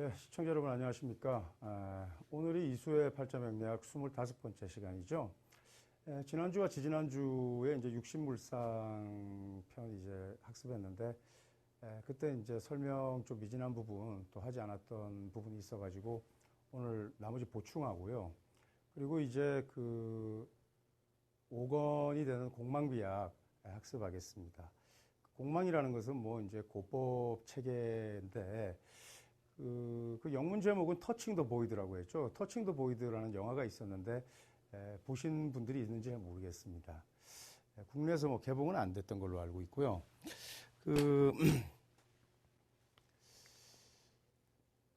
네, 시청자 여러분 안녕하십니까. 오늘이 이수의 팔자명리학 25번째 시간이죠. 지난주와 지지난주에 이제 육신물상 편 이제 학습했는데, 그때 이제 설명 좀 미진한 부분 또 하지 않았던 부분이 있어가지고 오늘 나머지 보충하고요. 그리고 이제 그 5권이 되는 공망비약 학습하겠습니다. 공망이라는 것은 뭐 이제 고법 체계인데, 그 영문 제목은 터칭 더 보이드라고 했죠. 터칭 더 보이드라는 영화가 있었는데, 보신 분들이 있는지 모르겠습니다. 국내에서 뭐 개봉은 안 됐던 걸로 알고 있고요.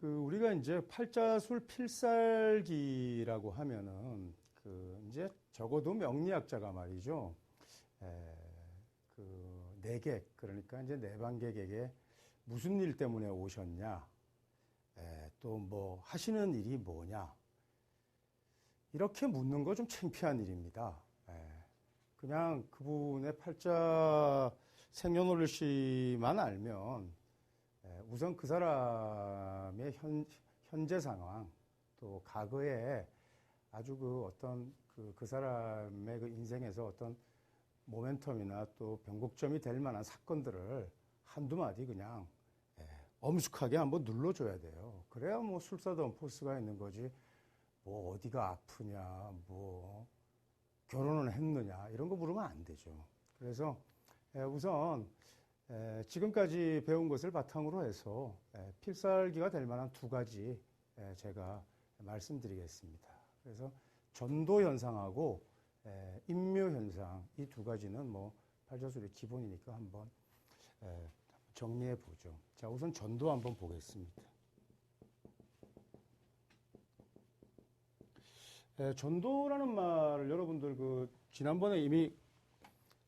우리가 이제 팔자술 필살기라고 하면은, 이제 적어도 명리학자가 말이죠. 내객, 그러니까 이제 내방객에게 무슨 일 때문에 오셨냐, 또 뭐 하시는 일이 뭐냐, 이렇게 묻는 거 좀 창피한 일입니다. 그냥 그분의 팔자 생년월일시만 알면 우선 그 사람의 현재 상황, 또 과거에 아주 그 어떤 그 사람의 그 인생에서 어떤 모멘텀이나 또 변곡점이 될 만한 사건들을 한두 마디 그냥 엄숙하게 한번 눌러줘야 돼요. 그래야 뭐 술사돈 포스가 있는 거지. 뭐 어디가 아프냐, 뭐 결혼은 했느냐, 이런 거 물으면 안 되죠. 그래서 우선 지금까지 배운 것을 바탕으로 해서 필살기가 될 만한 두 가지 제가 말씀드리겠습니다. 그래서 전도 현상하고 인묘 현상, 이 두 가지는 뭐 팔자술의 기본이니까 한번 정리해 보죠. 자, 우선 전도 한번 보겠습니다. 전도라는 말을 여러분들 지난번에 이미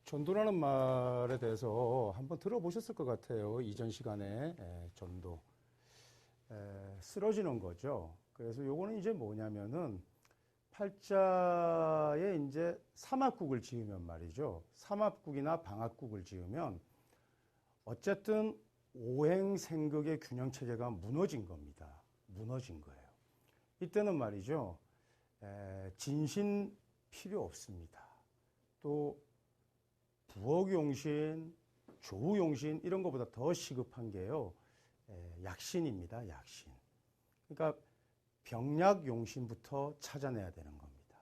전도라는 말에 대해서 한번 들어보셨을 것 같아요. 이전 시간에 전도. 쓰러지는 거죠. 그래서 요거는 이제 뭐냐면은 팔자에 이제 삼합국을 지으면 말이죠. 삼합국이나 방합국을 지으면 어쨌든 오행생극의 균형체계가 무너진 겁니다. 무너진 거예요. 이때는 말이죠. 진신 필요 없습니다. 또 부엌용신, 조우용신 이런 것보다 더 시급한 게요. 약신입니다. 약신. 그러니까 병약용신부터 찾아내야 되는 겁니다.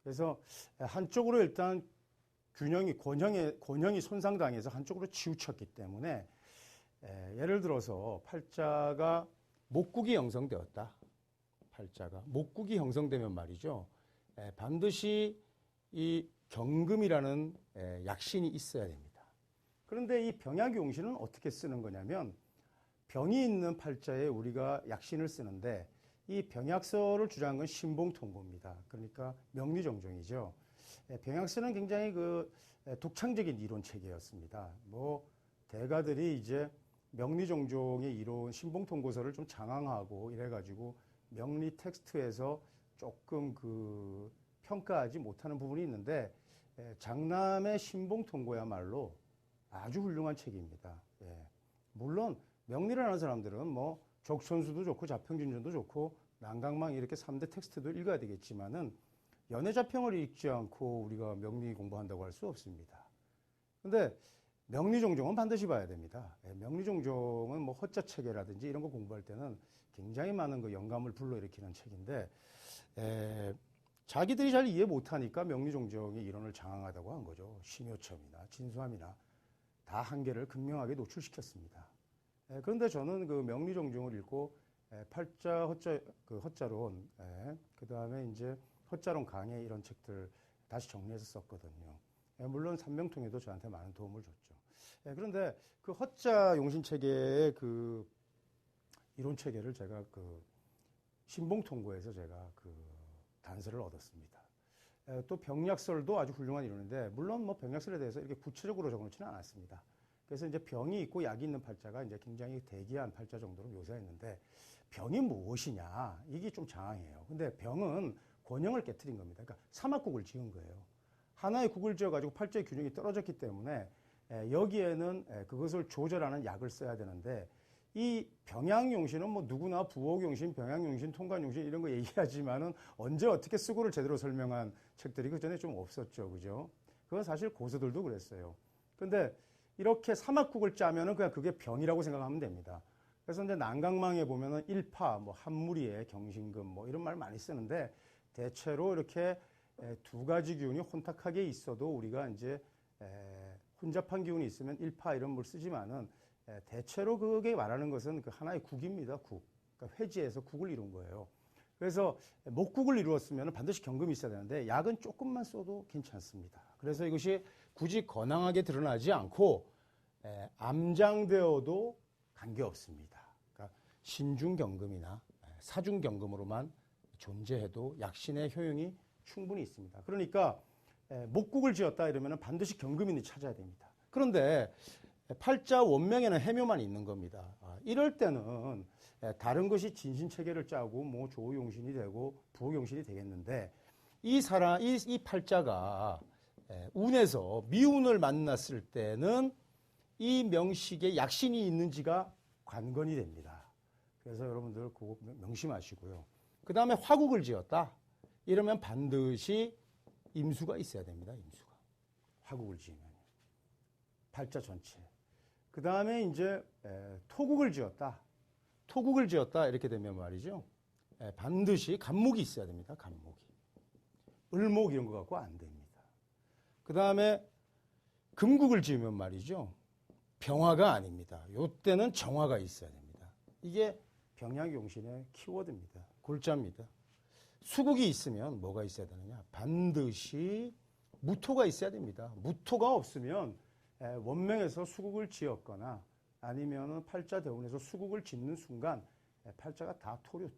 그래서 한쪽으로 일단 권형이 손상당해서 한쪽으로 치우쳤기 때문에 예를 들어서 팔자가 목국이 형성되었다. 팔자가 목국이 형성되면 말이죠. 반드시 이 경금이라는 약신이 있어야 됩니다. 그런데 이 병약용신은 어떻게 쓰는 거냐면 병이 있는 팔자에 우리가 약신을 쓰는데 이 병약서를 주장한 건 신봉통고입니다. 그러니까 명리정종이죠. 병약서는 굉장히 독창적인 이론 체계였습니다. 뭐 대가들이 이제 명리정종의 이론 신봉통고서를 좀 장황하고 이래가지고 명리 텍스트에서 조금 평가하지 못하는 부분이 있는데 장남의 신봉통고야말로 아주 훌륭한 책입니다. 물론 명리를 하는 사람들은 뭐 족천수도 좋고 자평진전도 좋고 난강망 이렇게 3대 텍스트도 읽어야 되겠지만은 연애자평을 읽지 않고 우리가 명리 공부한다고 할 수 없습니다. 근데 명리종종은 반드시 봐야 됩니다. 명리종종은 뭐 허자체계라든지 이런 거 공부할 때는 굉장히 많은 영감을 불러일으키는 책인데 자기들이 잘 이해 못하니까 명리종종의 이론을 장황하다고 한 거죠. 신효첨이나 진수함이나 다 한계를 극명하게 노출시켰습니다. 그런데 저는 명리종종을 읽고 팔자 허자론, 그 다음에 이제 허자론 강해 이런 책들 다시 정리해서 썼거든요. 물론 삼명통에도 저한테 많은 도움을 줬죠. 그런데 그 허자 용신 체계의 이론 체계를 제가 신봉통고에서 제가 단서를 얻었습니다. 또 병약설도 아주 훌륭한 이론인데 물론 뭐 병약설에 대해서 이렇게 구체적으로 적어놓지는 않았습니다. 그래서 이제 병이 있고 약이 있는 팔자가 이제 굉장히 대기한 팔자 정도로 묘사했는데 병이 무엇이냐 이게 좀 장황해요. 근데 병은 권형을 깨트린 겁니다. 그러니까 삼합국을 지은 거예요. 하나의 국을 지어가지고 팔자의 균형이 떨어졌기 때문에 여기에는 그것을 조절하는 약을 써야 되는데 이 병양용신은 뭐 누구나 부옥용신, 병양용신, 통관용신 이런 거 얘기하지만은 언제 어떻게 쓰고를 제대로 설명한 책들이 그 전에 좀 없었죠. 그죠? 그건 사실 고서들도 그랬어요. 근데 이렇게 사막국을 짜면은 그냥 그게 병이라고 생각하면 됩니다. 그래서 이제 난강망에 보면은 일파, 뭐 한무리에 경신금 뭐 이런 말 많이 쓰는데 대체로 이렇게 두 가지 기운이 혼탁하게 있어도 우리가 이제 혼잡한 기운이 있으면 일파 이런 걸 쓰지만은 대체로 그게 말하는 것은 그 하나의 국입니다. 국. 그러니까 회지에서 국을 이룬 거예요. 그래서 목국을 이루었으면 반드시 경금이 있어야 되는데 약은 조금만 써도 괜찮습니다. 그래서 이것이 굳이 건강하게 드러나지 않고 암장되어도 관계없습니다. 그러니까 신중경금이나 사중경금으로만 존재해도 약신의 효용이 충분히 있습니다. 그러니까 목국을 지었다 이러면 반드시 경금인을 찾아야 됩니다. 그런데 팔자 원명에는 해묘만 있는 겁니다. 이럴 때는 다른 것이 진신체계를 짜고 뭐 조용신이 되고 부용신이 되겠는데 이 팔자가 운에서 미운을 만났을 때는 이 명식에 약신이 있는지가 관건이 됩니다. 그래서 여러분들 그거 명심하시고요. 그 다음에 화국을 지었다. 이러면 반드시 임수가 있어야 됩니다. 임수가. 화국을 지으면. 팔자 전체. 그 다음에 이제 토국을 지었다. 토국을 지었다. 이렇게 되면 말이죠. 반드시 간목이 있어야 됩니다. 간목이. 을목 이런 거 갖고 안 됩니다. 그 다음에 금국을 지으면 말이죠. 병화가 아닙니다. 요때는 정화가 있어야 됩니다. 이게 병약용신의 키워드입니다. 골자입니다. 수국이 있으면 뭐가 있어야 되느냐? 반드시 무토가 있어야 됩니다. 무토가 없으면 원명에서 수국을 지었거나 아니면 팔자 대운에서 수국을 짓는 순간 팔자가 다 토로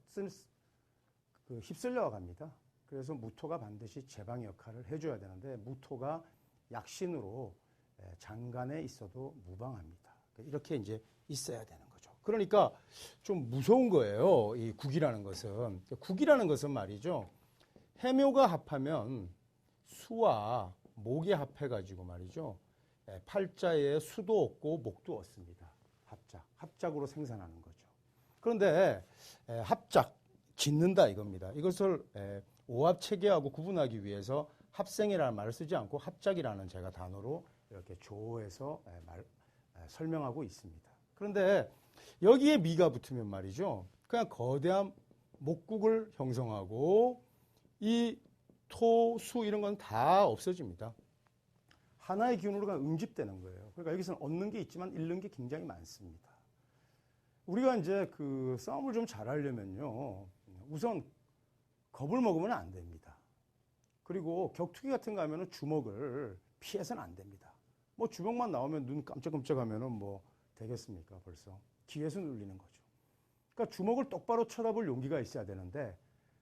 휩쓸려 갑니다. 그래서 무토가 반드시 제방 역할을 해줘야 되는데 무토가 약신으로 장간에 있어도 무방합니다. 이렇게 이제 있어야 되는 거죠. 그러니까 좀 무서운 거예요. 이 국이라는 것은. 국이라는 것은 말이죠. 해묘가 합하면 수와 목이 합해가지고 말이죠. 팔자에 수도 없고 목도 없습니다. 합작으로 생산하는 거죠. 그런데 합작, 짓는다 이겁니다. 이것을 오합체계하고 구분하기 위해서 합생이라는 말을 쓰지 않고 합작이라는 제가 단어로 이렇게 조어해서 설명하고 있습니다. 그런데 여기에 미가 붙으면 말이죠. 그냥 거대한 목국을 형성하고 이 토, 수 이런 건 다 없어집니다. 하나의 기운으로 그냥 응집되는 거예요. 그러니까 여기서는 얻는 게 있지만 잃는 게 굉장히 많습니다. 우리가 이제 그 싸움을 좀 잘하려면요. 우선 겁을 먹으면 안 됩니다. 그리고 격투기 같은 거 하면은 주먹을 피해서는 안 됩니다. 뭐 주먹만 나오면 눈 깜짝깜짝 하면은 뭐 되겠습니까 벌써. 기회수 눌리는 거죠. 그러니까 주먹을 똑바로 쳐다볼 용기가 있어야 되는데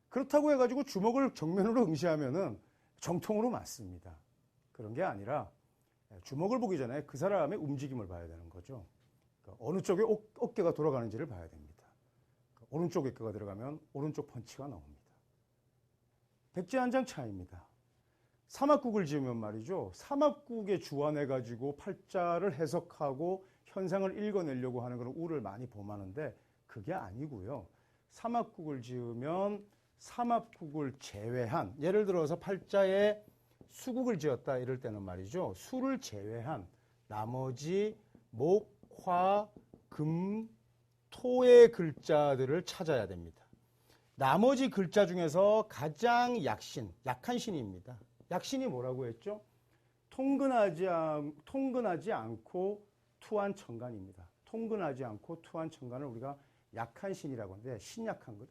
그렇다고 해가지고 주먹을 정면으로 응시하면은 정통으로 맞습니다. 그런 게 아니라 주먹을 보기 전에 그 사람의 움직임을 봐야 되는 거죠. 그러니까 어느 쪽에 어깨가 돌아가는지를 봐야 됩니다. 그러니까 오른쪽 어깨가 들어가면 오른쪽 펀치가 나옵니다. 백지한장 차이입니다. 사막국을 지으면 말이죠. 사막국에 주안해가지고 팔자를 해석하고 현상을 읽어내려고 하는 그런 우를 많이 범하는데 그게 아니고요. 사막국을 지으면 사막국을 제외한 예를 들어서 팔자에 수국을 지었다 이럴 때는 말이죠. 수를 제외한 나머지 목, 화, 금, 토의 글자들을 찾아야 됩니다. 나머지 글자 중에서 가장 약한 신입니다. 약신이 뭐라고 했죠? 통근하지 않고 투한 천간입니다. 통근하지 않고 투한 천간을 우리가 약한 신이라고 하는데 신약한 거.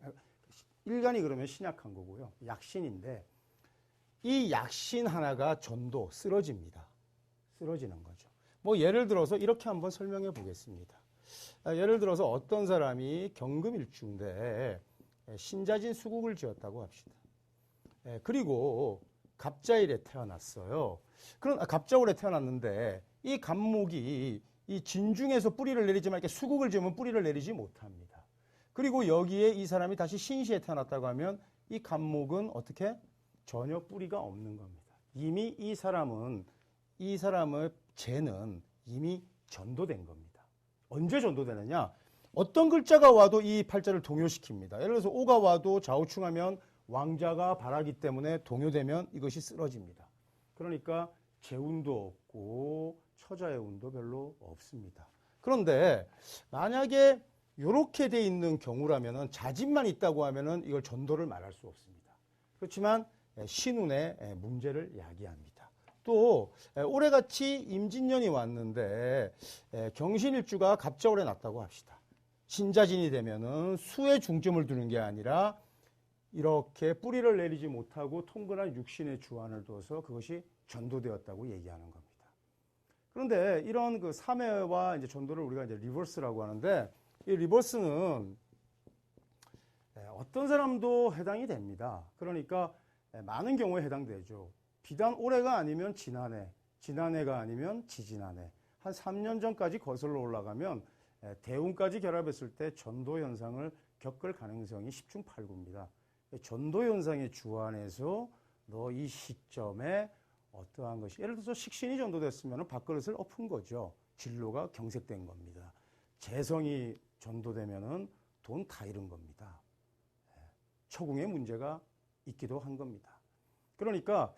일간이 그러면 신약한 거고요. 약신인데 이 약신 하나가 전도 쓰러집니다. 쓰러지는 거죠. 뭐 예를 들어서 이렇게 한번 설명해 보겠습니다. 예를 들어서 어떤 사람이 경금일주인데 신자진 수국을 지었다고 합시다. 그리고 갑자일에 태어났어요. 그런 갑자월에 태어났는데 이 갑목이 이 진중에서 뿌리를 내리지만 이렇게 수국을 지으면 뿌리를 내리지 못합니다. 그리고 여기에 이 사람이 다시 신시에 태어났다고 하면 이 갑목은 어떻게? 전혀 뿌리가 없는 겁니다. 이미 이 사람의 재는 이미 전도된 겁니다. 언제 전도되느냐? 어떤 글자가 와도 이 팔자를 동요시킵니다. 예를 들어서 오가 와도 좌우충하면 왕자가 바라기 때문에 동요되면 이것이 쓰러집니다. 그러니까 재운도 없고 처자의 운도 별로 없습니다. 그런데 만약에 이렇게 돼 있는 경우라면 자진만 있다고 하면 이걸 전도를 말할 수 없습니다. 그렇지만 신운의 문제를 야기합니다. 또 올해같이 임진년이 왔는데 경신일주가 갑자올해 났다고 합시다. 신자진이 되면은 수에 중점을 두는 게 아니라 이렇게 뿌리를 내리지 못하고 통근한 육신의 주안을 둬서 그것이 전도되었다고 얘기하는 겁니다. 그런데 이런 그 3회와 이제 전도를 우리가 이제 리버스라고 하는데 이 리버스는 어떤 사람도 해당이 됩니다. 그러니까 많은 경우에 해당되죠. 비단 올해가 아니면 지난해, 지난해가 아니면 지지난해, 한 3년 전까지 거슬러 올라가면 대운까지 결합했을 때 전도 현상을 겪을 가능성이 10중 8구입니다. 전도 현상의 주안에서 너 이 시점에 어떠한 것이, 예를 들어서 식신이 전도됐으면 밥그릇을 엎은 거죠. 진로가 경색된 겁니다. 재성이 전도되면은 돈 다 잃은 겁니다. 처궁에 문제가 있기도 한 겁니다. 그러니까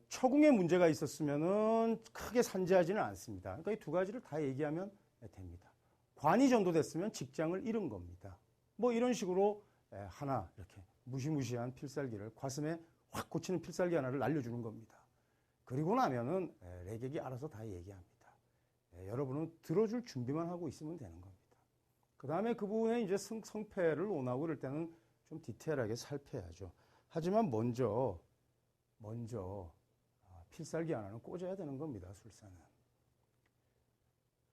처궁에 문제가 있었으면은 크게 산재하지는 않습니다. 그러니까 이 두 가지를 다 얘기하면 됩니다. 관이 전도됐으면 직장을 잃은 겁니다. 뭐 이런 식으로 하나 이렇게 무시무시한 필살기를 가슴에 확 꽂히는 필살기 하나를 날려주는 겁니다. 그리고 나면은 레객이 알아서 다 얘기합니다. 여러분은 들어줄 준비만 하고 있으면 되는 겁니다. 그 다음에 그 부분에 이제 성패를 논하고 그럴 때는 좀 디테일하게 살펴야죠. 하지만 먼저 필살기 하나는 꽂아야 되는 겁니다. 술사는.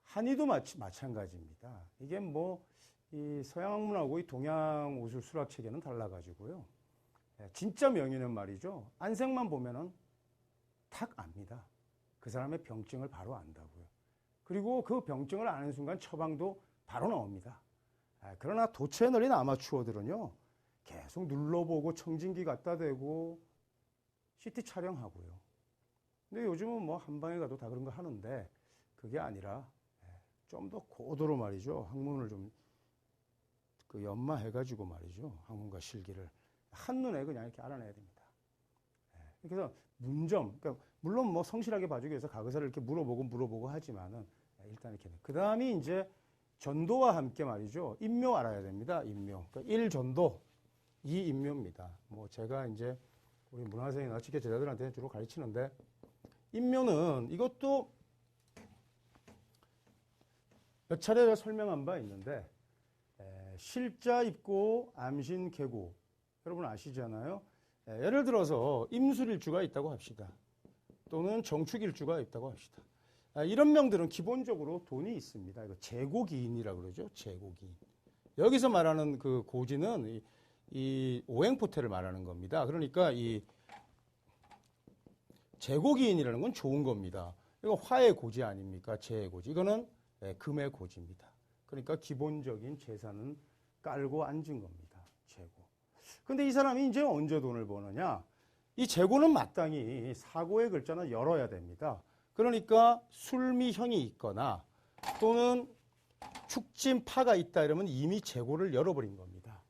한의도 마찬가지입니다. 이게 뭐 이 서양 학문하고 이 동양 오술 수학 체계는 달라가지고요. 진짜 명의는 말이죠. 안색만 보면은 탁 압니다. 그 사람의 병증을 바로 안다고요. 그리고 그 병증을 아는 순간 처방도 바로 나옵니다. 그러나 도채널인 아마추어들은요. 계속 눌러보고 청진기 갖다 대고 CT 촬영하고요. 근데 요즘은 뭐 한방에 가도 다 그런 거 하는데 그게 아니라 좀 더 고도로 말이죠. 학문을 좀 그 연마해가지고 말이죠. 학문과 실기를 한눈에 그냥 이렇게 알아내야 됩니다. 그래서 문점, 그러니까 물론 뭐 성실하게 봐주기 위해서 가거사를 이렇게 물어보고 하지만은 일단 이렇게. 그 다음이 이제 전도와 함께 말이죠. 인묘 알아야 됩니다. 인묘. 그러니까 1전도, 2인묘입니다. 뭐 제가 이제 우리 문화생이나 직계 제자들한테 주로 가르치는데 인묘는 이것도 몇 차례 설명한 바 있는데 실자 입고 암신 계고 여러분 아시잖아요. 예를 들어서 임술일주가 있다고 합시다. 또는 정축일주가 있다고 합시다. 이런 명들은 기본적으로 돈이 있습니다. 이거 재고기인이라고 그러죠. 재고기인. 여기서 말하는 그 고지는 이 오행포태를 말하는 겁니다. 그러니까 이 재고기인이라는 건 좋은 겁니다. 이거 화의 고지 아닙니까? 재의 고지. 이거는 금의 고지입니다. 그러니까 기본적인 재산은 깔고 앉은 겁니다. 재고. 근데 이 사람이 이제 언제 돈을 버느냐? 이 재고는 마땅히 사고의 글자는 열어야 됩니다. 그러니까 술미형이 있거나 또는 축진파가 있다 이러면 이미 재고를 열어버린 겁니다.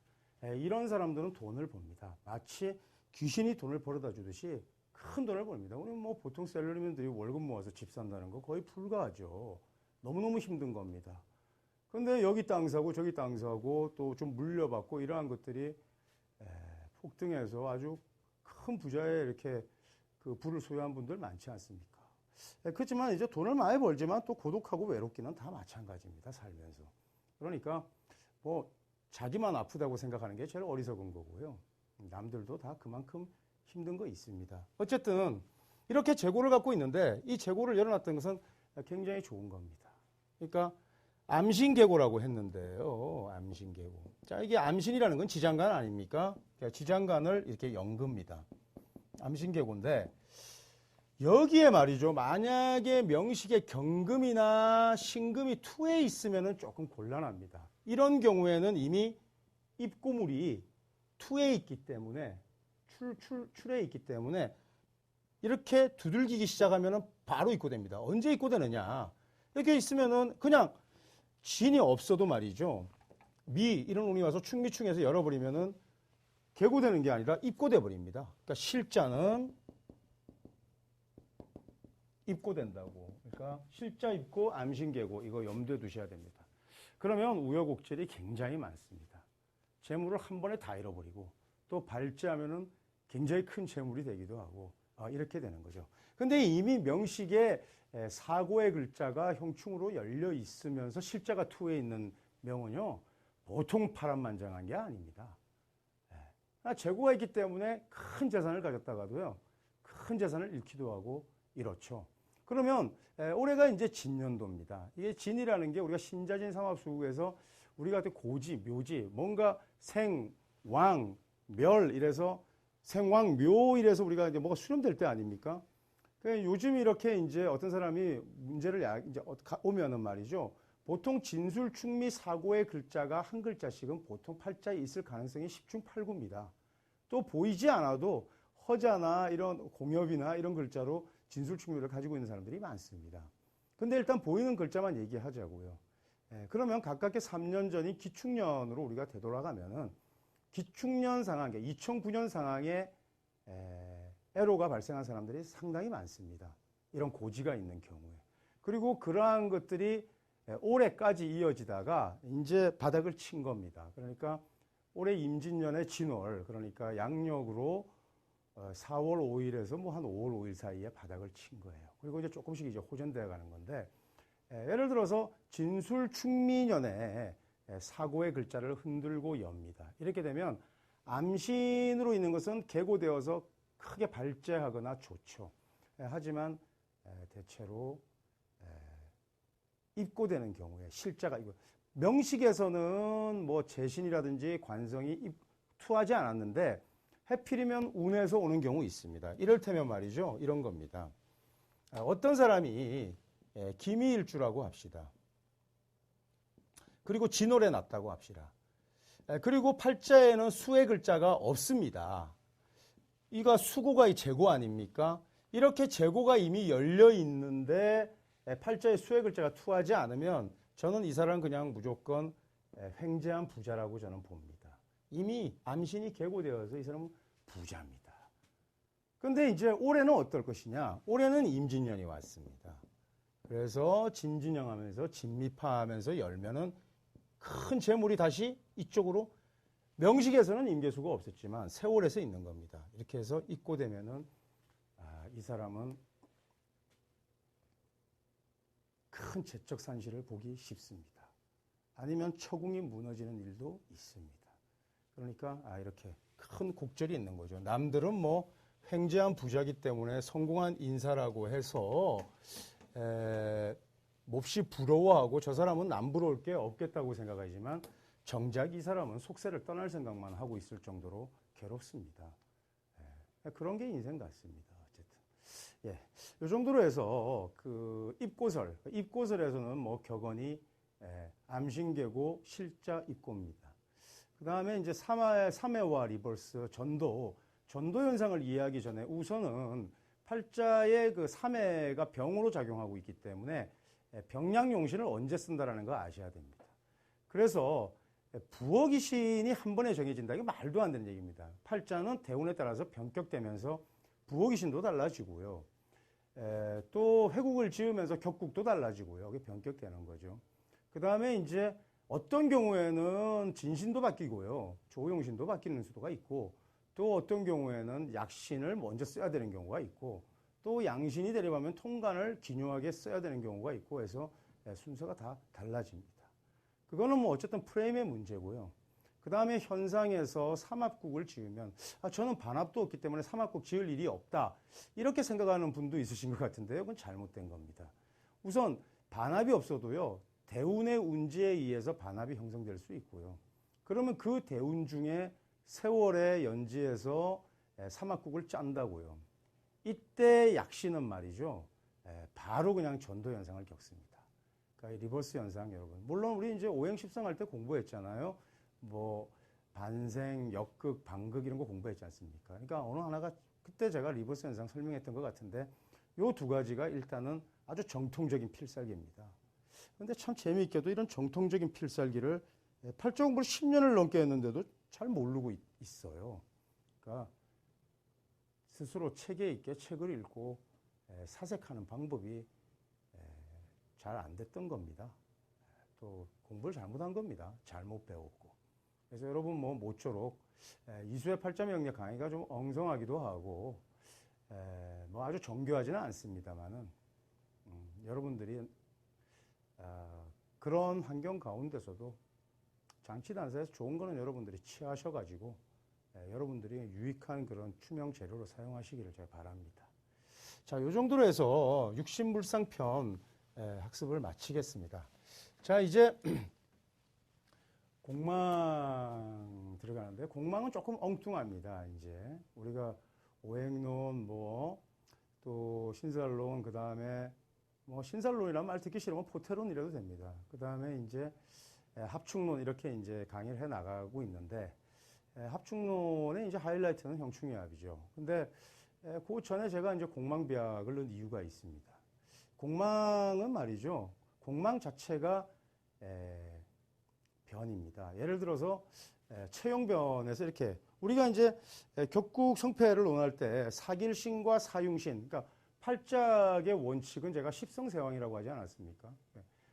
이런 사람들은 돈을 법니다. 마치 귀신이 돈을 벌어다 주듯이 큰 돈을 벌입니다. 우리 뭐 보통 셀러리맨들이 월급 모아서 집 산다는 거 거의 불가하죠. 너무너무 힘든 겁니다. 근데 여기 땅 사고 저기 땅 사고 또 좀 물려받고 이러한 것들이 폭등해서 아주 큰 부자에 이렇게 그 부를 소유한 분들 많지 않습니까? 그렇지만 이제 돈을 많이 벌지만 또 고독하고 외롭기는 다 마찬가지입니다. 살면서. 그러니까 뭐 자기만 아프다고 생각하는 게 제일 어리석은 거고요. 남들도 다 그만큼 힘든 거 있습니다. 어쨌든 이렇게 재고를 갖고 있는데 이 재고를 열어놨던 것은 굉장히 좋은 겁니다. 그러니까 암신계고라고 했는데요. 암신계고. 자, 이게 암신이라는 건 지장간 아닙니까? 지장간을 이렇게 엮습니다. 암신계고인데 여기에 말이죠. 만약에 명식에 경금이나 신금이 투에 있으면 조금 곤란합니다. 이런 경우에는 이미 입고물이 투에 있기 때문에 출에 있기 때문에 이렇게 두들기기 시작하면 바로 입고됩니다. 언제 입고되느냐? 이렇게 있으면은 그냥 진이 없어도 말이죠. 미 이런 운이 와서 충미충에서 열어버리면은 개고되는 게 아니라 입고돼 버립니다. 그러니까 실자는 입고된다고. 그러니까 실자 입고 암신개고 이거 염두에 두셔야 됩니다. 그러면 우여곡절이 굉장히 많습니다. 재물을 한 번에 다 잃어버리고 또 발제하면은 굉장히 큰 재물이 되기도 하고 이렇게 되는 거죠. 근데 이미 명식에 사고의 글자가 형충으로 열려 있으면서 실자가 투에 있는 명은요 보통 파란만장한 게 아닙니다. 재고가 있기 때문에 큰 재산을 가졌다가도요 큰 재산을 잃기도 하고 이렇죠. 그러면 올해가 이제 진년도입니다. 이게 진이라는 게 우리가 신자진 삼합수국에서 우리가 고지, 묘지, 뭔가 생, 왕, 멸 이래서 생왕, 묘 이래서 우리가 이제 뭐가 수렴될 때 아닙니까? 요즘 이렇게 이제 어떤 사람이 문제를 이제 오면은 말이죠. 보통 진술, 충미, 사고의 글자가 한 글자씩은 보통 팔자에 있을 가능성이 10중 8구입니다. 또 보이지 않아도 허자나 이런 공엽이나 이런 글자로 진술, 충미를 가지고 있는 사람들이 많습니다. 근데 일단 보이는 글자만 얘기하자고요. 그러면 가깝게 3년 전인 기축년으로 우리가 되돌아가면은 기축년 상황, 2009년 상황에 애로가 발생한 사람들이 상당히 많습니다. 이런 고지가 있는 경우에. 그리고 그러한 것들이 올해까지 이어지다가 이제 바닥을 친 겁니다. 그러니까 올해 임진년의 진월, 그러니까 양력으로 4월 5일에서 뭐 한 5월 5일 사이에 바닥을 친 거예요. 그리고 이제 조금씩 이제 호전되어 가는 건데, 예를 들어서 진술 충미년에 사고의 글자를 흔들고 엽니다. 이렇게 되면 암신으로 있는 것은 개고되어서 크게 발제하거나 좋죠. 하지만 대체로 입고되는 경우에 실자가 이거 명식에서는 뭐 재신이라든지 관성이 투하지 않았는데 해필이면 운에서 오는 경우 있습니다. 이를테면 말이죠. 이런 겁니다. 어떤 사람이 기미일주라고 합시다. 그리고 진월에 났다고 합시다. 그리고 팔자에는 수의 글자가 없습니다. 이가 수고가 재고 아닙니까? 이렇게 재고가 이미 열려 있는데 팔자에 수의 글자가 투하지 않으면 저는 이 사람은 그냥 무조건 횡재한 부자라고 저는 봅니다. 이미 암신이 개고되어서 이 사람은 부자입니다. 근데 이제 올해는 어떨 것이냐? 올해는 임진년이 왔습니다. 그래서 진진영하면서 진미파하면서 열면은 큰 재물이 다시 이쪽으로 명식에서는 임계수가 없었지만 세월에서 있는 겁니다. 이렇게 해서 입고되면은 이 사람은 큰 재적 산실을 보기 쉽습니다. 아니면 처궁이 무너지는 일도 있습니다. 그러니까 이렇게 큰 곡절이 있는 거죠. 남들은 뭐 횡재한 부자기 때문에 성공한 인사라고 해서 몹시 부러워하고 저 사람은 남 부러울 게 없겠다고 생각하지만 정작 이 사람은 속세를 떠날 생각만 하고 있을 정도로 괴롭습니다. 그런 게 인생 같습니다. 어쨌든 이 정도로 해서 그 입고설에서는 뭐 격언이 암신계고 실자 입고입니다. 그 다음에 이제 3회와 리버스 전도 현상을 이해하기 전에 우선은 팔자의 그 3회가 병으로 작용하고 있기 때문에 병량용신을 언제 쓴다라는 거 아셔야 됩니다. 그래서 부어귀신이 한 번에 정해진다. 이거 말도 안 되는 얘기입니다. 팔자는 대운에 따라서 변격되면서 부어귀신도 달라지고요. 또 회국을 지으면서 격국도 달라지고요. 이게 변격되는 거죠. 그 다음에 이제 어떤 경우에는 진신도 바뀌고요. 조용신도 바뀌는 수도가 있고 또 어떤 경우에는 약신을 먼저 써야 되는 경우가 있고 또 양신이 되려면 통간을 기묘하게 써야 되는 경우가 있고 해서 순서가 다 달라집니다. 그거는 뭐 어쨌든 프레임의 문제고요. 그 다음에 현상에서 삼합국을 지으면 저는 반합도 없기 때문에 삼합국 지을 일이 없다. 이렇게 생각하는 분도 있으신 것 같은데요. 그건 잘못된 겁니다. 우선 반합이 없어도요. 대운의 운지에 의해서 반합이 형성될 수 있고요. 그러면 그 대운 중에 세월의 연지에서 삼합국을 짠다고요. 이때 약신은 말이죠. 바로 그냥 전도 현상을 겪습니다. 그러니까 리버스 현상 여러분. 물론 우리 이제 오행십상 할 때 공부했잖아요. 뭐 반생, 역극, 반극 이런 거 공부했지 않습니까? 그러니까 어느 하나가 그때 제가 리버스 현상 설명했던 것 같은데 요 두 가지가 일단은 아주 정통적인 필살기입니다. 근데 참 재미있게도 이런 정통적인 필살기를 팔자 공부를 10년을 넘게 했는데도 잘 모르고 있어요. 그러니까 스스로 체계 있게 책을 읽고 사색하는 방법이 잘 안 됐던 겁니다. 또 공부를 잘못한 겁니다. 잘못 배웠고. 그래서 여러분 뭐 모쪼록 이수의 팔자명리 강의가 좀 엉성하기도 하고 뭐 아주 정교하지는 않습니다만은 여러분들이 그런 환경 가운데서도 장치단사에서 좋은 거는 여러분들이 취하셔가지고 여러분들이 유익한 그런 투명 재료로 사용하시기를 제가 바랍니다. 자, 요 정도로 해서 육신물상편 학습을 마치겠습니다. 자, 이제 공망 들어가는데 공망은 조금 엉뚱합니다. 이제 우리가 오행론 또 신살론 그 다음에 뭐 신살론이라는 말 듣기 싫으면 포테론 이라도 됩니다. 그 다음에 이제 합충론 이렇게 이제 강의를 해 나가고 있는데 합충론의 이제 하이라이트는 형충이합이죠. 근데 그 전에 제가 이제 공망비약을 넣은 이유가 있습니다. 공망은 말이죠. 공망 자체가 변입니다. 예를 들어서 체형변에서 이렇게 우리가 이제 격국 성패를 논할 때 사길신과 사융신, 그러니까 팔짝의 원칙은 제가 십성세왕이라고 하지 않았습니까?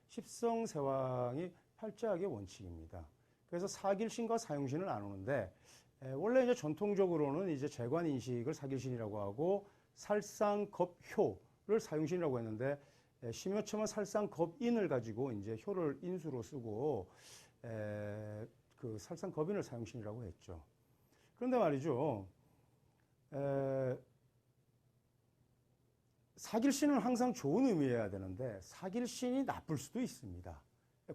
십성세왕이 팔짝의 원칙입니다. 그래서 사길신과 사융신을 나누는데 원래 이제 전통적으로는 이제 재관인식을 사길신이라고 하고 살상겁효를 사융신이라고 했는데 심효첨은 살상겁인을 가지고 이제 효를 인수로 쓰고 그 살상겁인을 사용신이라고 했죠. 그런데 말이죠. 사길신은 항상 좋은 의미여야 되는데 사길신이 나쁠 수도 있습니다.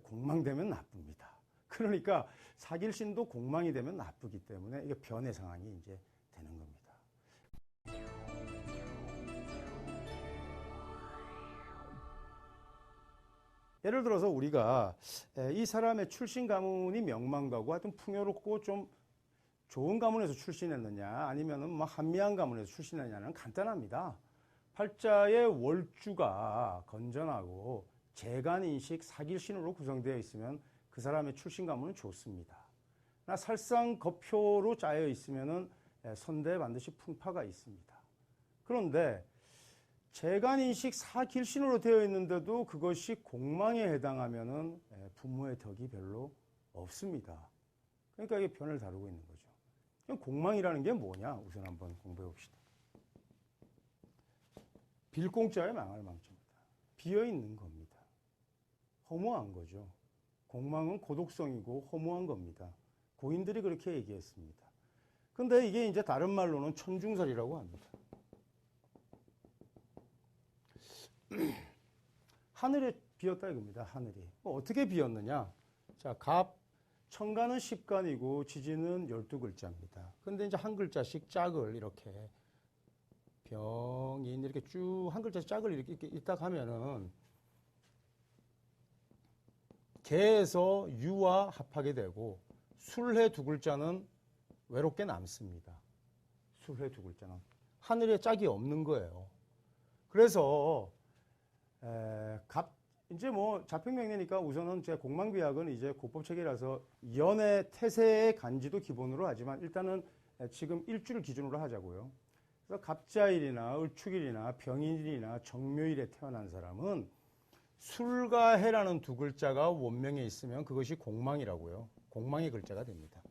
공망되면 나쁩니다. 그러니까 사길신도 공망이 되면 나쁘기 때문에 이게 변의 상황이 이제 되는 겁니다. 예를 들어서 우리가 이 사람의 출신 가문이 명망가고 하여튼 풍요롭고 좀 좋은 가문에서 출신했느냐 아니면은 뭐 한미한 가문에서 출신했느냐는 간단합니다. 팔자의 월주가 건전하고 재간인식 사길신으로 구성되어 있으면 그 사람의 출신 가문은 좋습니다. 살상겁효로 짜여 있으면은 선대에 반드시 풍파가 있습니다. 그런데 재간인식 사길신으로 되어 있는데도 그것이 공망에 해당하면은 부모의 덕이 별로 없습니다. 그러니까 이게 변을 다루고 있는 거죠. 그럼 공망이라는 게 뭐냐? 우선 한번 공부해 봅시다. 빌공자의 망할 망자입니다. 비어 있는 겁니다. 허무한 거죠. 공망은 고독성이고 허무한 겁니다. 고인들이 그렇게 얘기했습니다. 근데 이게 이제 다른 말로는 천중설이라고 합니다. 하늘에 비었다 이겁니다. 하늘이. 어떻게 비었느냐? 자, 청간은 10간이고 지지는 12글자입니다. 근데 이제 한 글자씩 짝을 이렇게 병인 이렇게 쭉 한 글자씩 짝을 이렇게 있다 하면은 개에서 유와 합하게 되고 술해 두 글자는 외롭게 남습니다. 술해 두 글자는 하늘에 짝이 없는 거예요. 그래서 이제 뭐 자평명리니까 우선은 제 공망비약은 이제 고법체계라서 연의 태세의 간지도 기본으로 하지만 일단은 지금 일주를 기준으로 하자고요. 그래서 갑자일이나 을축일이나 병인일이나 정묘일에 태어난 사람은 술과 해라는 두 글자가 원명에 있으면 그것이 공망이라고요. 공망의 글자가 됩니다.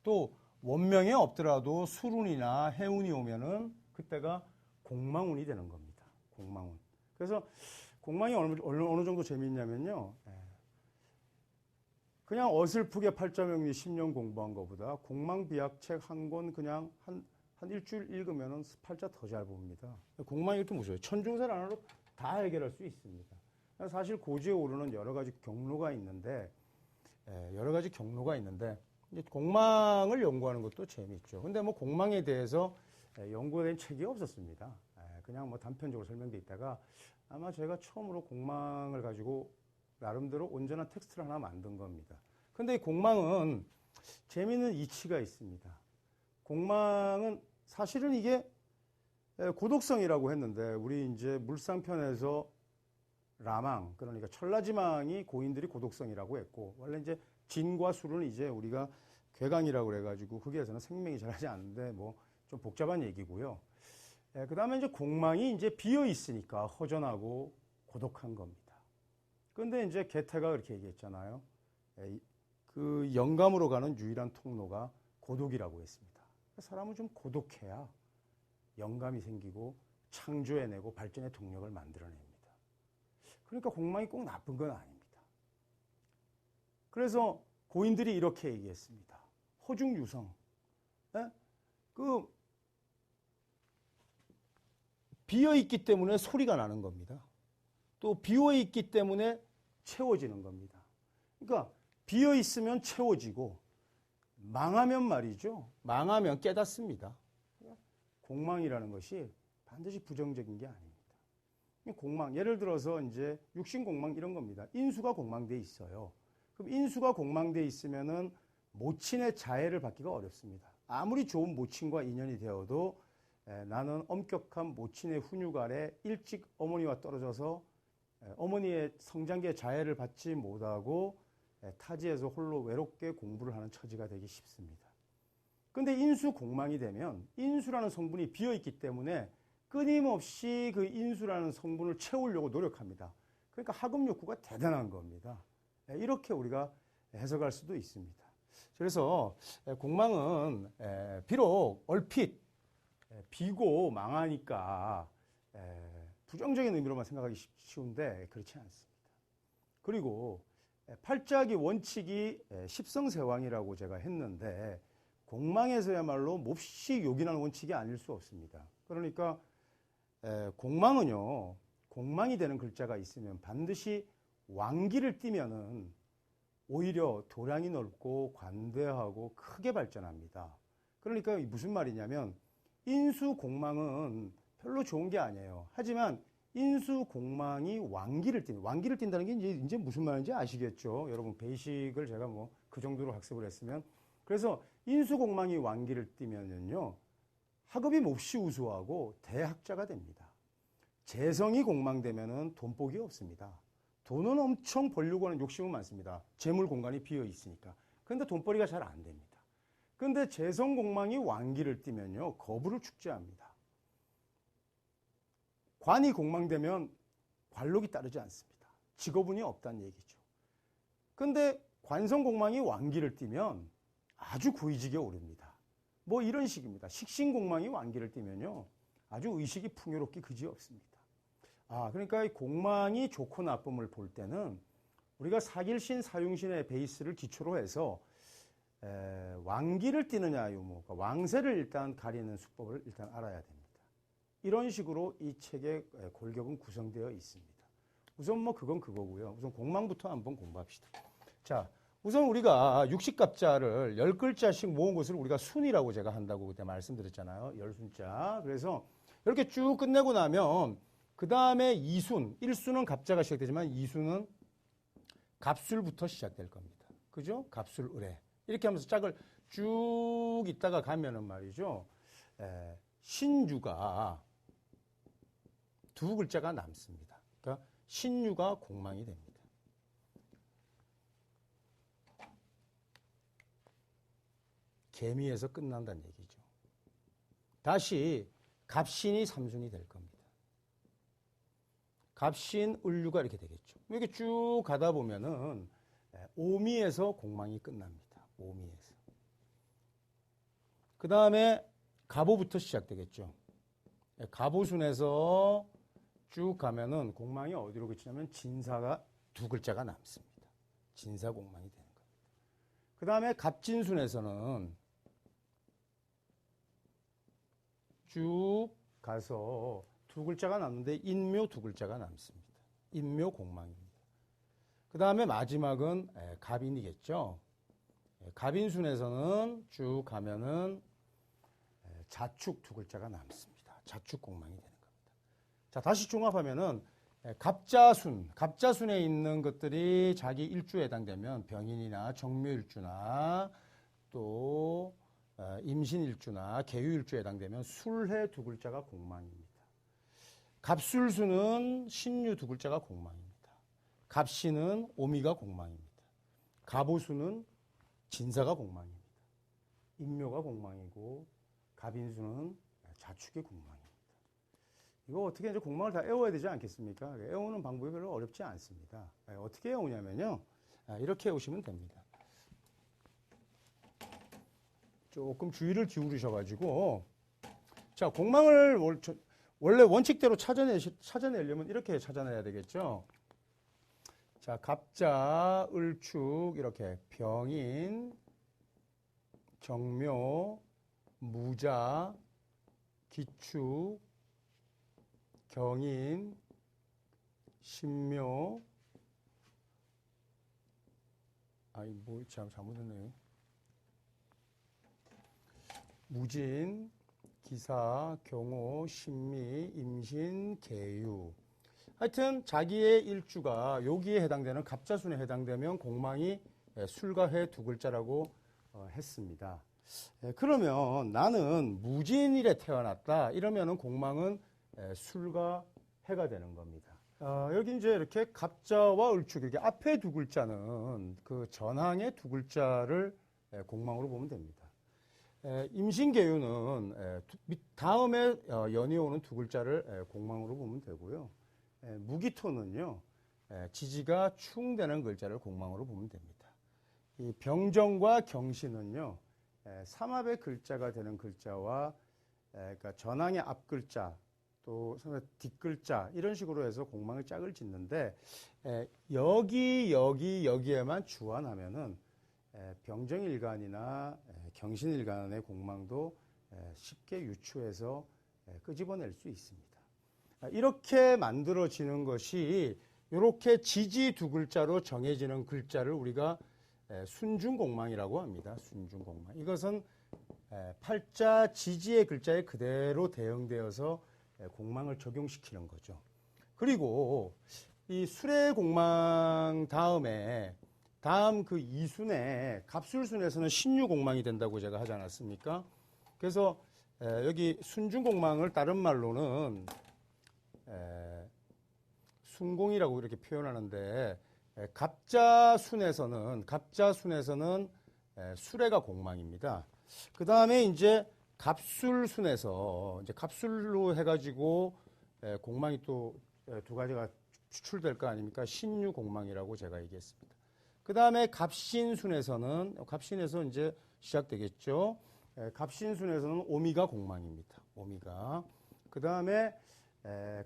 또 원명에 없더라도 술운이나 해운이 오면은 그때가 공망운이 되는 겁니다. 공망운. 그래서 공망이 어느 정도 재미있냐면요. 그냥 어슬프게 팔자명리 10년 공부한 것보다 공망비약책 한 권 그냥 한 일주일 읽으면 팔자 더 잘 봅니다. 공망이 이렇게 무서워요. 천중설 하나로 다 해결할 수 있습니다. 사실 고지에 오르는 여러 가지 경로가 있는데 공망을 연구하는 것도 재미있죠. 근데 뭐 공망에 대해서 연구된 책이 없었습니다. 그냥 뭐 단편적으로 설명돼 있다가 아마 제가 처음으로 공망을 가지고 나름대로 온전한 텍스트를 하나 만든 겁니다. 근데 이 공망은 재미있는 이치가 있습니다. 공망은 사실은 이게 고독성이라고 했는데 우리 이제 물상편에서 라망, 그러니까 천라지망이 고인들이 고독성이라고 했고, 원래 이제 진과 술은 이제 우리가 괴강이라고 그래가지고 흑에서는 생명이 잘하지 않는데 뭐 좀 복잡한 얘기고요. 그 다음에 이제 공망이 이제 비어 있으니까 허전하고 고독한 겁니다. 그런데 이제 게테가 그렇게 얘기했잖아요. 그 영감으로 가는 유일한 통로가 고독이라고 했습니다. 사람은 좀 고독해야 영감이 생기고 창조해내고 발전의 동력을 만들어냅니다. 그러니까 공망이 꼭 나쁜 건 아닙니다. 그래서 고인들이 이렇게 얘기했습니다. 허중유성. 비어있기 때문에 소리가 나는 겁니다. 또 비어있기 때문에 채워지는 겁니다. 그러니까 비어있으면 채워지고 망하면 말이죠. 망하면 깨닫습니다. 공망이라는 것이 반드시 부정적인 게 아닙니다. 공망, 예를 들어서 이제 육신공망 이런 겁니다. 인수가 공망돼 있어요. 그럼 인수가 공망돼 있으면은 모친의 자애를 받기가 어렵습니다. 아무리 좋은 모친과 인연이 되어도 나는 엄격한 모친의 훈육 아래 일찍 어머니와 떨어져서 어머니의 성장기의 자애를 받지 못하고 타지에서 홀로 외롭게 공부를 하는 처지가 되기 쉽습니다. 그런데 인수 공망이 되면 인수라는 성분이 비어있기 때문에 끊임없이 그 인수라는 성분을 채우려고 노력합니다. 그러니까 학업 욕구가 대단한 겁니다. 이렇게 우리가 해석할 수도 있습니다. 그래서 공망은 비록 얼핏 비고 망하니까 부정적인 의미로만 생각하기 쉬운데 그렇지 않습니다. 그리고 팔자기 원칙이 십성세왕이라고 제가 했는데 공망에서야말로 몹시 요긴한 원칙이 아닐 수 없습니다. 그러니까 공망은요, 공망이 되는 글자가 있으면 반드시 왕기를 띠면은 오히려 도량이 넓고 관대하고 크게 발전합니다. 그러니까 무슨 말이냐면 인수공망은 별로 좋은 게 아니에요. 하지만 인수공망이 왕기를 띈다는 게 이제 무슨 말인지 아시겠죠? 여러분 베이식을 제가 뭐 그 정도로 학습을 했으면. 그래서 인수공망이 왕기를 띠면요, 학업이 몹시 우수하고 대학자가 됩니다. 재성이 공망되면은 돈복이 없습니다. 돈은 엄청 벌려고 하는 욕심은 많습니다. 재물 공간이 비어 있으니까. 그런데 돈벌이가 잘 안 됩니다. 그런데 재성 공망이 왕기를 띠면요, 거부를 축제합니다. 관이 공망되면 관록이 따르지 않습니다. 직업운이 없다는 얘기죠. 그런데 관성 공망이 왕기를 띠면 아주 고위직에 오릅니다. 뭐 이런 식입니다. 식신 공망이 왕기를 띠면요, 아주 의식이 풍요롭기 그지없습니다. 그러니까 이 공망이 좋고 나쁨을 볼 때는 우리가 사길신, 사용신의 베이스를 기초로 해서 왕기를 띠느냐 유무가 왕세를 일단 가리는 수법을 일단 알아야 됩니다. 이런 식으로 이 책의 골격은 구성되어 있습니다. 우선 뭐 그건 그거고요. 우선 공망부터 한번 공부합시다. 자, 우선 우리가 60갑자를 10글자씩 모은 것을 우리가 순이라고 제가 한다고 그때 말씀드렸잖아요. 10순자. 그래서 이렇게 쭉 끝내고 나면 그 다음에 2순, 1순은 갑자가 시작되지만 2순은 갑술부터 시작될 겁니다. 그죠? 갑술, 의뢰. 이렇게 하면서 짝을 쭉 있다가 가면은 말이죠. 신유가 두 글자가 남습니다. 그러니까 신유가 공망이 됩니다. 개미에서 끝난다는 얘기죠. 다시 갑신이 3순이 될 겁니다. 갑신, 을류가 이렇게 되겠죠. 이렇게 쭉 가다 보면은 오미에서 공망이 끝납니다. 오미에서. 그 다음에 갑오부터 시작되겠죠. 갑오순에서 쭉 가면은 공망이 어디로 그치냐면 진사가 두 글자가 남습니다. 진사 공망이 되는 겁니다. 그 다음에 갑진순에서는 쭉 가서 두 글자가 남는데 인묘 두 글자가 남습니다. 인묘 공망입니다. 그 다음에 마지막은 갑인이겠죠. 갑인순에서는 쭉 가면은 자축 두 글자가 남습니다. 자축 공망이 되는 겁니다. 자, 다시 종합하면은 갑자순에 있는 것들이 자기 일주에 해당되면 병인이나 정묘일주나 또 임신일주나 계유일주에 해당되면 술해 두 글자가 공망입니다. 갑술수는 신유 두 글자가 공망입니다. 갑신은 오미가 공망입니다. 갑오수는 진사가 공망입니다. 인묘가 공망이고 갑인수는 자축이 공망입니다. 이거 어떻게 이제 공망을 다 애워야 되지 않겠습니까? 애우는 방법이 별로 어렵지 않습니다. 어떻게 애우냐면요. 이렇게 애우시면 됩니다. 조금 주의를 기울이셔가지고, 자, 공망을 원래 원칙대로 찾아내려면 이렇게 찾아내야 되겠죠. 자, 갑자, 을축, 이렇게 병인, 경묘, 무자, 기축, 경인, 신묘, 잘못했네요. 무진, 기사, 경호, 신미, 임신, 계유. 하여튼 자기의 일주가 여기에 해당되는 갑자순에 해당되면 공망이 술과 해 두 글자라고 했습니다. 그러면 나는 무진일에 태어났다. 이러면은 공망은 술과 해가 되는 겁니다. 여기 이제 이렇게 갑자와 을축, 이렇게 앞에 두 글자는 그 전항의 두 글자를 공망으로 보면 됩니다. 임신계유는 다음에 연이 오는 두 글자를 공망으로 보면 되고요. 무기토는요, 지지가 충되는 글자를 공망으로 보면 됩니다. 이 병정과 경신은요, 삼합의 글자가 되는 글자와 그러니까 전항의 앞 글자 또 뒷글자 이런 식으로 해서 공망의 짝을 짓는데 여기에만 주안하면은 병정일간이나 경신일간의 공망도 쉽게 유추해서 끄집어낼 수 있습니다. 이렇게 만들어지는 것이 이렇게 지지 두 글자로 정해지는 글자를 우리가 순중공망이라고 합니다. 순중공망. 이것은 팔자 지지의 글자에 그대로 대응되어서 공망을 적용시키는 거죠. 그리고 이 수레공망 다음 그 이순에 갑술순에서는 신유공망이 된다고 제가 하지 않았습니까? 그래서 여기 순중공망을 다른 말로는 순공이라고 이렇게 표현하는데 갑자순에서는 수레가 공망입니다. 그 다음에 이제 갑술순에서 이제 갑술로 해가지고 공망이 또 두 가지가 추출될 거 아닙니까? 신유공망이라고 제가 얘기했습니다. 그 다음에 갑신에서 이제 시작되겠죠. 갑신순에서는 오미가 공망입니다. 오미가. 그 다음에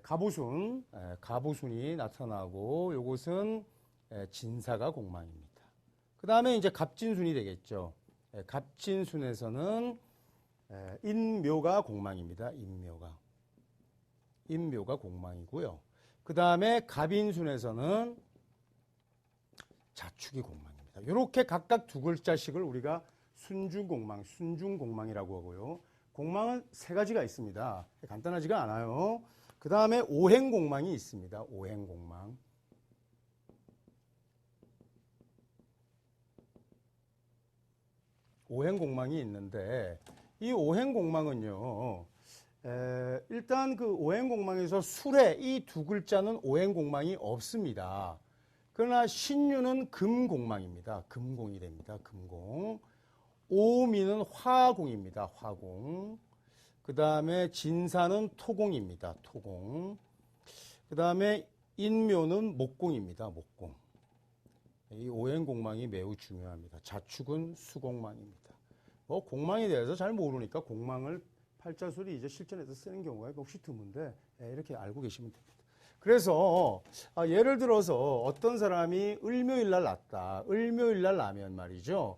갑오순이 나타나고 요것은 진사가 공망입니다. 그 다음에 이제 갑진순이 되겠죠. 갑진순에서는 인묘가 공망입니다. 인묘가 공망이고요. 그 다음에 갑인순에서는 자축이 공망입니다. 이렇게 각각 두 글자씩을 우리가 순중공망이라고 하고요. 공망은 세 가지가 있습니다. 간단하지가 않아요. 그 다음에 오행공망이 있습니다. 오행공망. 오행공망이 있는데 이 오행공망은요. 일단 그 오행공망에서 술에 이 두 글자는 오행공망이 없습니다. 그러나 신유는 금공망입니다. 금공이 됩니다. 금공. 오미는 화공입니다. 화공. 그 다음에 진사는 토공입니다. 토공. 그 다음에 인묘는 목공입니다. 목공. 이 오행공망이 매우 중요합니다. 자축은 수공망입니다. 공망에 대해서 잘 모르니까 공망을 팔자술이 이제 실전에서 쓰는 경우가 혹시 드문데 이렇게 알고 계시면 됩니다. 그래서 예를 들어서 어떤 사람이 을묘일날 났다. 을묘일날 나면 말이죠.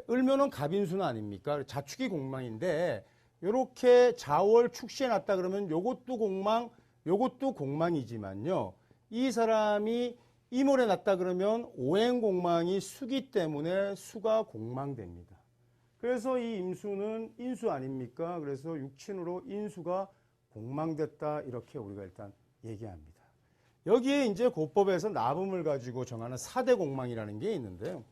을묘는 갑인수는 아닙니까? 자축이 공망인데 이렇게 자월 축시에 났다 그러면 요것도 공망이지만요. 이 사람이 이몰에 났다 그러면 오행공망이 수기 때문에 수가 공망됩니다. 그래서 이 임수는 인수 아닙니까? 그래서 육친으로 인수가 공망됐다 이렇게 우리가 일단 얘기합니다. 여기에 이제 고법에서 나붐을 가지고 정하는 4대 공망이라는 게 있는데요.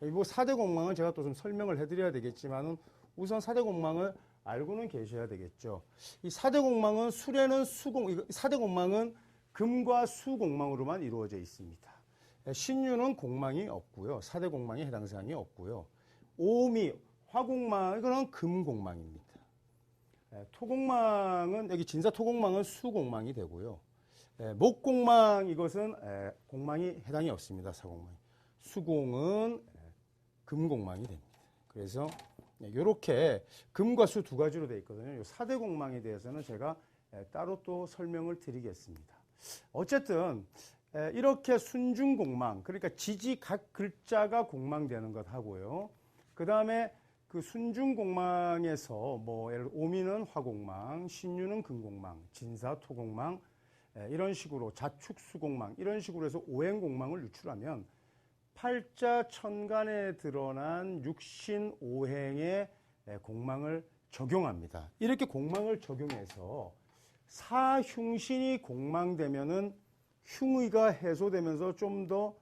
뭐 4대 공망은 제가 또 좀 설명을 해드려야 되겠지만은 우선 4대 공망을 알고는 계셔야 되겠죠. 이 4대 공망은 술에는 수공, 4대 공망은 금과 수 공망으로만 이루어져 있습니다. 신유는 공망이 없고요. 4대 공망에 해당 사항이 없고요. 오미, 화공망, 이거는 금공망입니다. 토공망은, 여기 진사 토공망은 수공망이 되고요. 목공망, 이것은 공망이 해당이 없습니다. 사공망이. 수공은 금공망이 됩니다. 그래서 이렇게 금과 수 두 가지로 되어 있거든요. 이 4대 공망에 대해서는 제가 따로 또 설명을 드리겠습니다. 어쨌든 이렇게 순중공망, 그러니까 지지 각 글자가 공망되는 것 하고요. 그 다음에 그 순중공망에서 뭐 예를 들어 오미는 화공망, 신유는 금공망, 진사 토공망, 이런 식으로 자축수공망, 이런 식으로 해서 오행공망을 유출하면 팔자 천간에 드러난 육신 오행의 공망을 적용합니다. 이렇게 공망을 적용해서 사흉신이 공망되면은 흉의가 해소되면서 좀 더,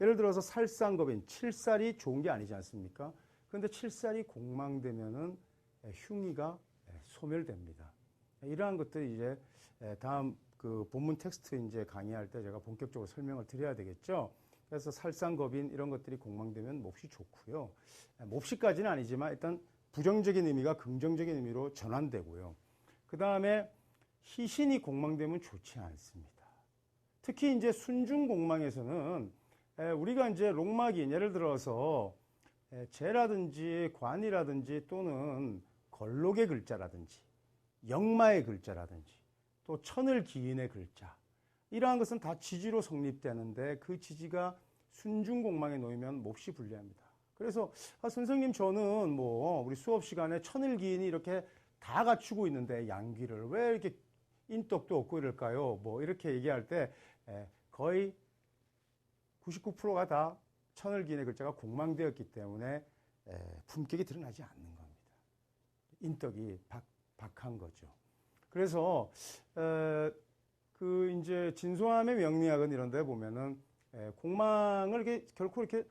예를 들어서 살상겁인 칠살이 좋은 게 아니지 않습니까? 그런데 칠살이 공망되면은 흉의가 소멸됩니다. 이러한 것들이 이제 다음 그 본문 텍스트 이제 강의할 때 제가 본격적으로 설명을 드려야 되겠죠. 그래서 살상겁인 이런 것들이 공망되면 몹시 좋고요. 몹시까지는 아니지만 일단 부정적인 의미가 긍정적인 의미로 전환되고요. 그 다음에 희신이 공망되면 좋지 않습니다. 특히 이제 순중공망에서는 우리가 이제 록막인, 예를 들어서 재라든지 관이라든지 또는 걸록의 글자라든지 역마의 글자라든지 또 천을 기인의 글자, 이러한 것은 다 지지로 성립되는데 그 지지가 순중공망에 놓이면 몹시 불리합니다. 그래서 선생님 저는 뭐 우리 수업 시간에 천을 기인이 이렇게 다 갖추고 있는데 양귀를 왜 이렇게 인덕도 없고 이럴까요? 뭐 이렇게 얘기할 때 거의 99%가 다 천을 기인의 글자가 공망되었기 때문에 품격이 드러나지 않는 겁니다. 인덕이 박한 거죠. 그래서 그 이제 진소함의 명리학은 이런 데 보면은 공망을 이렇게 결코 이렇게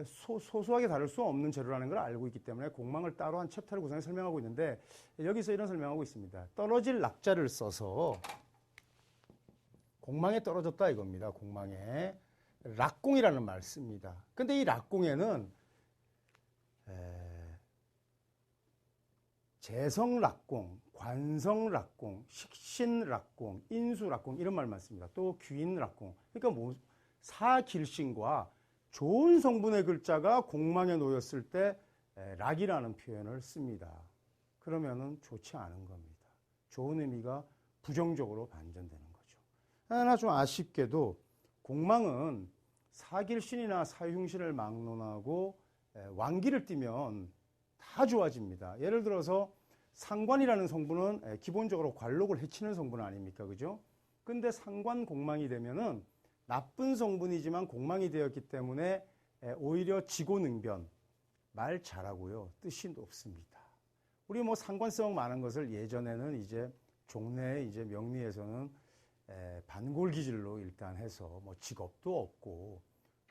소소하게 다룰 수 없는 재료라는 걸 알고 있기 때문에 공망을 따로 한 챕터를 구성해 설명하고 있는데 여기서 이런 설명하고 있습니다. 떨어질 낙자를 써서 공망에 떨어졌다 이겁니다. 공망에 락공이라는 말을 씁니다. 근데 이 락공에는 재성락공, 관성락공, 식신락공, 인수락공 이런 말만 씁니다. 또 귀인락공. 그러니까 뭐 사길신과 좋은 성분의 글자가 공망에 놓였을 때 락이라는 표현을 씁니다. 그러면은 좋지 않은 겁니다. 좋은 의미가 부정적으로 반전되는 거죠. 하나 좀 아쉽게도 공망은 사길신이나 사흉신을 막론하고 왕기를 띠면 다 좋아집니다. 예를 들어서 상관이라는 성분은 기본적으로 관록을 해치는 성분 아닙니까? 그죠? 근데 상관 공망이 되면은 나쁜 성분이지만 공망이 되었기 때문에 오히려 지고능변, 말 잘하고요. 뜻이 높습니다. 우리 뭐 상관성 많은 것을 예전에는 이제 종래 이제 명리에서는 반골기질로 일단 해서 뭐 직업도 없고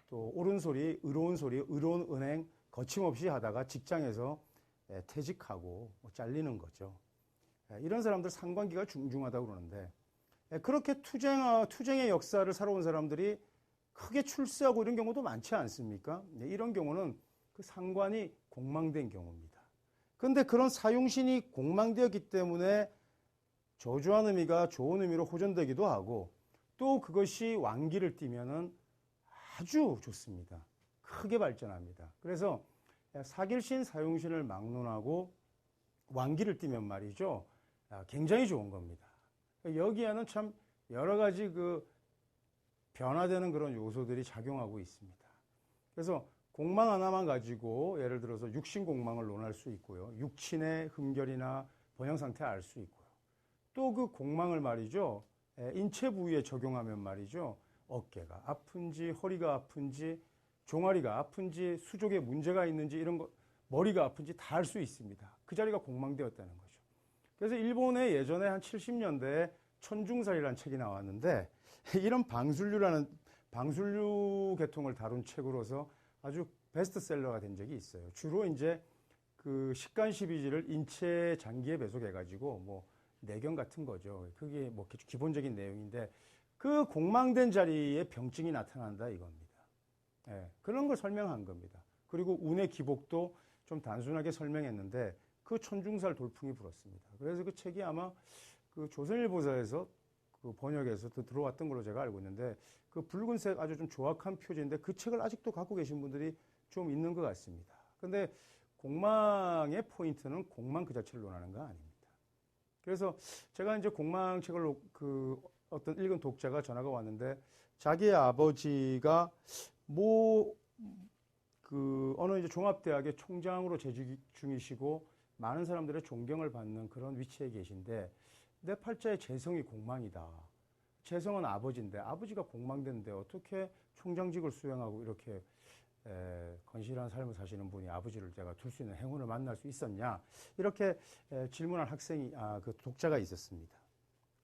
또 옳은 소리, 의로운 소리, 의로운 은행 거침없이 하다가 직장에서 퇴직하고 잘리는 거죠. 이런 사람들 상관기가 중중하다고 그러는데 그렇게 투쟁의 역사를 살아온 사람들이 크게 출세하고 이런 경우도 많지 않습니까? 이런 경우는 그 상관이 공망된 경우입니다. 그런데 그런 사용신이 공망되었기 때문에 저주한 의미가 좋은 의미로 호전되기도 하고 또 그것이 왕기를 띠면은 아주 좋습니다. 크게 발전합니다. 그래서 사길신, 사용신을 막론하고 왕기를 띠면 말이죠. 굉장히 좋은 겁니다. 여기에는 참 여러 가지 그 변화되는 그런 요소들이 작용하고 있습니다. 그래서 공망 하나만 가지고 예를 들어서 육신 공망을 논할 수 있고요. 육친의 흠결이나 번영 상태 알 수 있고요. 또 그 공망을 말이죠. 인체 부위에 적용하면 말이죠. 어깨가 아픈지 허리가 아픈지 종아리가 아픈지 수족에 문제가 있는지 이런 거 머리가 아픈지 다 알 수 있습니다. 그 자리가 공망되었다는 거죠. 그래서 일본에 예전에 한 70년대에 천중살이라는 책이 나왔는데 이런 방술류 계통을 다룬 책으로서 아주 베스트셀러가 된 적이 있어요. 주로 이제 그 식간시비지를 인체 장기에 배속해가지고 뭐 내경 같은 거죠. 그게 뭐 기본적인 내용인데 그 공망된 자리에 병증이 나타난다 이겁니다. 예, 그런 걸 설명한 겁니다. 그리고 운의 기복도 좀 단순하게 설명했는데 그 천중살 돌풍이 불었습니다. 그래서 그 책이 아마 그 조선일보사에서 그 번역에서 들어왔던 걸로 제가 알고 있는데 그 붉은색 아주 좀 조악한 표지인데 그 책을 아직도 갖고 계신 분들이 좀 있는 것 같습니다. 근데 공망의 포인트는 공망 그 자체를 논하는 거 아닙니다. 그래서 제가 이제 공망 책을 그 어떤 읽은 독자가 전화가 왔는데 자기의 아버지가 그 어느 이제 종합대학의 총장으로 재직 중이시고 많은 사람들의 존경을 받는 그런 위치에 계신데 내 팔자의 재성이 공망이다. 재성은 아버지인데 아버지가 공망되는데 어떻게 총장직을 수행하고 이렇게 건실한 삶을 사시는 분이 아버지를 제가 둘 수 있는 행운을 만날 수 있었냐 이렇게 질문한 그 독자가 있었습니다.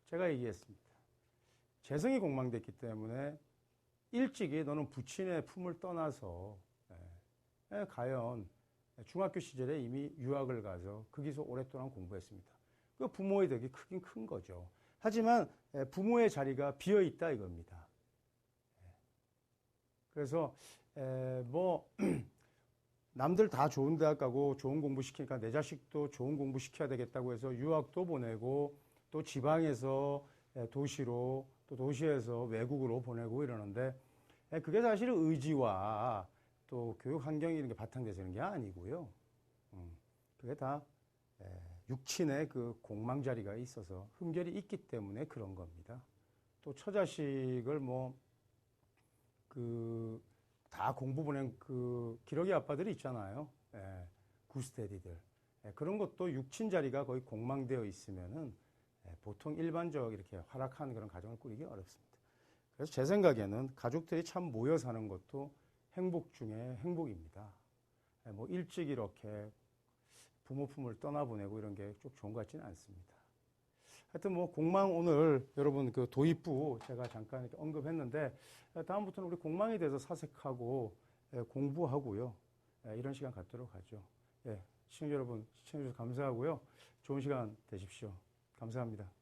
제가 얘기했습니다. 재성이 공망됐기 때문에 일찍이 너는 부친의 품을 떠나서 과연 중학교 시절에 이미 유학을 가서 거기서 오랫동안 공부했습니다. 그 부모의 덕이 크긴 큰 거죠. 하지만 부모의 자리가 비어 있다 이겁니다. 그래서 남들 다 좋은 대학 가고 좋은 공부 시키니까 내 자식도 좋은 공부 시켜야 되겠다고 해서 유학도 보내고 또 지방에서 도시로 또 도시에서 외국으로 보내고 이러는데 그게 사실 의지와 또 교육 환경이 이런 게 바탕돼서 이런 게 아니고요. 그게 다 육친의 그 공망 자리가 있어서 흠결이 있기 때문에 그런 겁니다. 또 처자식을 다 공부 보낸 그 기러기 아빠들이 있잖아요. 구스테디들. 그런 것도 육친 자리가 거의 공망되어 있으면은 보통 일반적 이렇게 활약하는 그런 가정을 꾸리기 어렵습니다. 그래서 제 생각에는 가족들이 참 모여 사는 것도 행복 중에 행복입니다. 일찍 이렇게 부모 품을 떠나보내고 이런 게 좀 좋은 것 같지는 않습니다. 하여튼 공망 오늘 여러분 그 도입부 제가 잠깐 이렇게 언급했는데 다음부터는 우리 공망에 대해서 사색하고 공부하고요. 이런 시간 갖도록 하죠. 시청자 여러분 시청해주셔서 감사하고요. 좋은 시간 되십시오. 감사합니다.